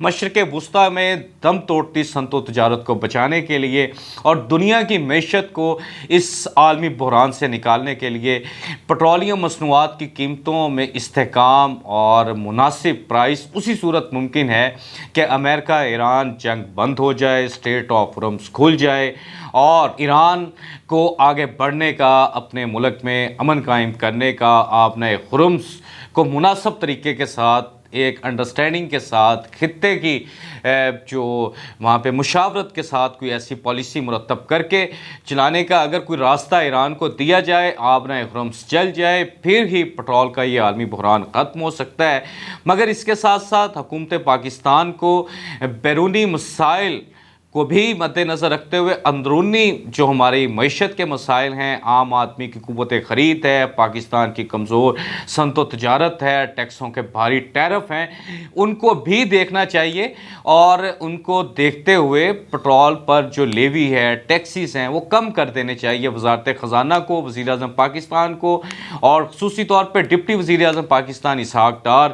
مشرق وسطیٰ میں دم توڑتی صنعت و تجارت کو بچانے کے لیے اور دنیا کی معیشت کو اس عالمی بحران سے نکالنے کے لیے پٹرولیم مصنوعات کی قیمتوں میں استحکام اور مناسب پرائس اسی صورت ممکن ہے کہ امریکہ ایران جنگ بند ہو جائے، اسٹیٹ آف ہارمز کھل جائے اور ایران کو آگے بڑھنے کا، اپنے ملک میں امن قائم کرنے کا، اپنے ہارمز کو مناسب طریقے کے ساتھ ایک انڈرسٹینڈنگ کے ساتھ خطے کی جو وہاں پہ مشاورت کے ساتھ کوئی ایسی پالیسی مرتب کر کے چلانے کا اگر کوئی راستہ ایران کو دیا جائے، آبنائے ہرمز چل جائے، پھر ہی پٹرول کا یہ عالمی بحران ختم ہو سکتا ہے۔ مگر اس کے ساتھ ساتھ حکومت پاکستان کو بیرونی مسائل کو بھی مد نظر رکھتے ہوئے اندرونی جو ہماری معیشت کے مسائل ہیں، عام آدمی کی قوت خرید ہے، پاکستان کی کمزور صنعت و تجارت ہے، ٹیکسوں کے بھاری ٹیرف ہیں، ان کو بھی دیکھنا چاہیے اور ان کو دیکھتے ہوئے پٹرول پر جو لیوی ہے، ٹیکسیز ہیں، وہ کم کر دینے چاہیے وزارت خزانہ کو، وزیر اعظم پاکستان کو اور خصوصی طور پہ ڈپٹی وزیر اعظم پاکستان اسحاق ڈار